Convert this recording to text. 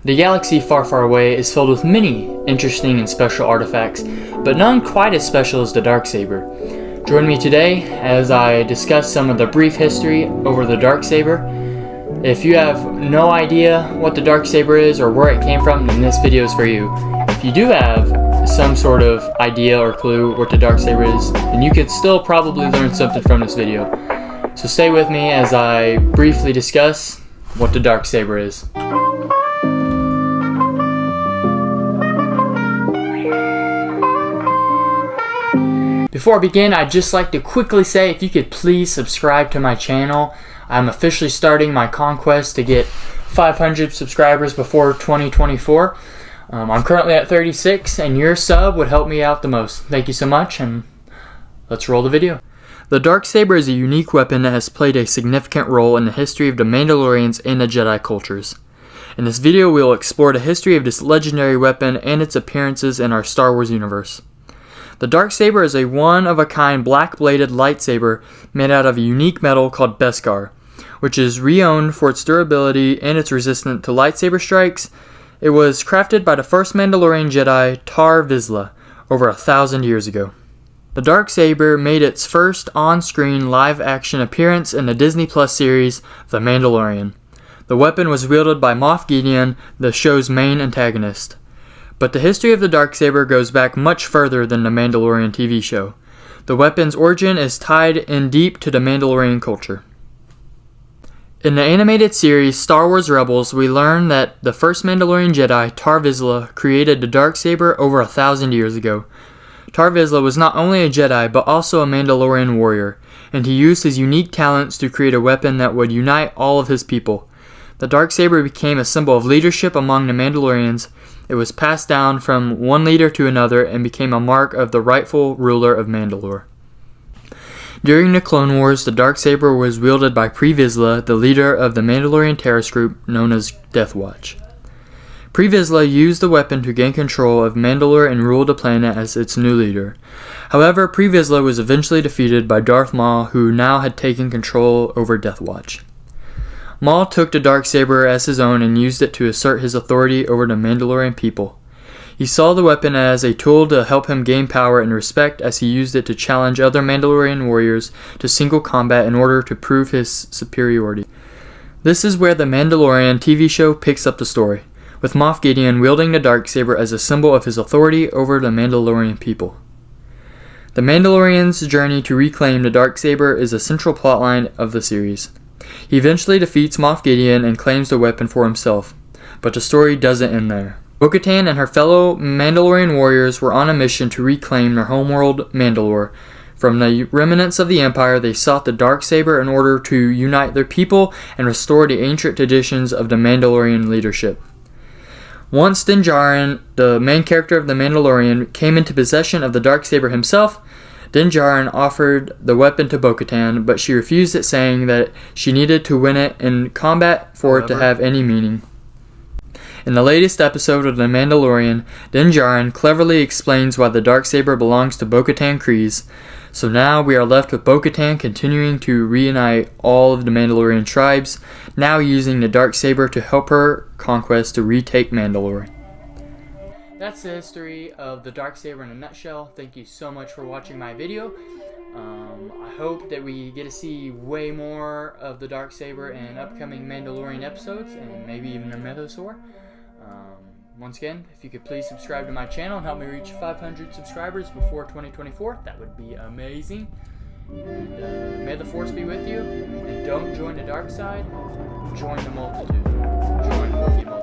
The galaxy far, far away is filled with many interesting and special artifacts, but none quite as special as the Darksaber. Join me today as I discuss some of the brief history over the Darksaber. If you have no idea what the Darksaber is or where it came from, then this video is for you. If you do have some sort of idea or clue what the Darksaber is, then you could still probably learn something from this video. So stay with me as I briefly discuss what the Darksaber is. Before I begin, I'd just like to quickly say if you could please subscribe to my channel. I'm officially starting my conquest to get 500 subscribers before 2024. I'm currently at 36, and your sub would help me out the most. Thank you so much, and let's roll the video. The Darksaber is a unique weapon that has played a significant role in the history of the Mandalorians and the Jedi cultures. In this video, we will explore the history of this legendary weapon and its appearances in our Star Wars universe. The Darksaber is a one-of-a-kind black-bladed lightsaber made out of a unique metal called Beskar, which is renowned for its durability and its resistance to lightsaber strikes. It was crafted by the first Mandalorian Jedi, Tar Vizsla, over 1,000 years ago. The Darksaber made its first on-screen live-action appearance in the Disney Plus series, The Mandalorian. The weapon was wielded by Moff Gideon, the show's main antagonist. But the history of the Darksaber goes back much further than the Mandalorian TV show. The weapon's origin is tied in deep to the Mandalorian culture. In the animated series Star Wars Rebels, we learn that the first Mandalorian Jedi, Tar Vizsla, created the Darksaber over 1,000 years ago. Tar Vizsla was not only a Jedi, but also a Mandalorian warrior, and he used his unique talents to create a weapon that would unite all of his people. The Darksaber became a symbol of leadership among the Mandalorians. It was passed down from one leader to another and became a mark of the rightful ruler of Mandalore. During the Clone Wars, the Darksaber was wielded by Pre Vizsla, the leader of the Mandalorian terrorist group known as Death Watch. Pre Vizsla used the weapon to gain control of Mandalore and rule the planet as its new leader. However, Pre Vizsla was eventually defeated by Darth Maul, who now had taken control over Death Watch. Maul took the Darksaber as his own and used it to assert his authority over the Mandalorian people. He saw the weapon as a tool to help him gain power and respect, as he used it to challenge other Mandalorian warriors to single combat in order to prove his superiority. This is where the Mandalorian TV show picks up the story, with Moff Gideon wielding the Darksaber as a symbol of his authority over the Mandalorian people. The Mandalorian's journey to reclaim the Darksaber is a central plotline of the series. He eventually defeats Moff Gideon and claims the weapon for himself, but the story doesn't end there. Bo-Katan and her fellow Mandalorian warriors were on a mission to reclaim their homeworld, Mandalore. From the remnants of the Empire, they sought the Darksaber in order to unite their people and restore the ancient traditions of the Mandalorian leadership. Once Din Djarin, the main character of The Mandalorian, came into possession of the Darksaber himself, Din Djarin offered the weapon to Bo-Katan, but she refused it, saying that she needed to win it in combat for it to have any meaning. In the latest episode of The Mandalorian, Din Djarin cleverly explains why the Darksaber belongs to Bo-Katan Kryze. So now we are left with Bo-Katan continuing to reunite all of the Mandalorian tribes, now using the Darksaber to help her conquest to retake Mandalore. That's the history of the Darksaber in a nutshell. Thank you so much for watching my video. I hope that we get to see way more of the Darksaber in upcoming Mandalorian episodes, and maybe even a Mythosaur. Once again, if you could please subscribe to my channel and help me reach 500 subscribers before 2024, that would be amazing. And may the Force be with you, and don't join the dark side, join the multitude. Join Multi-Multitude.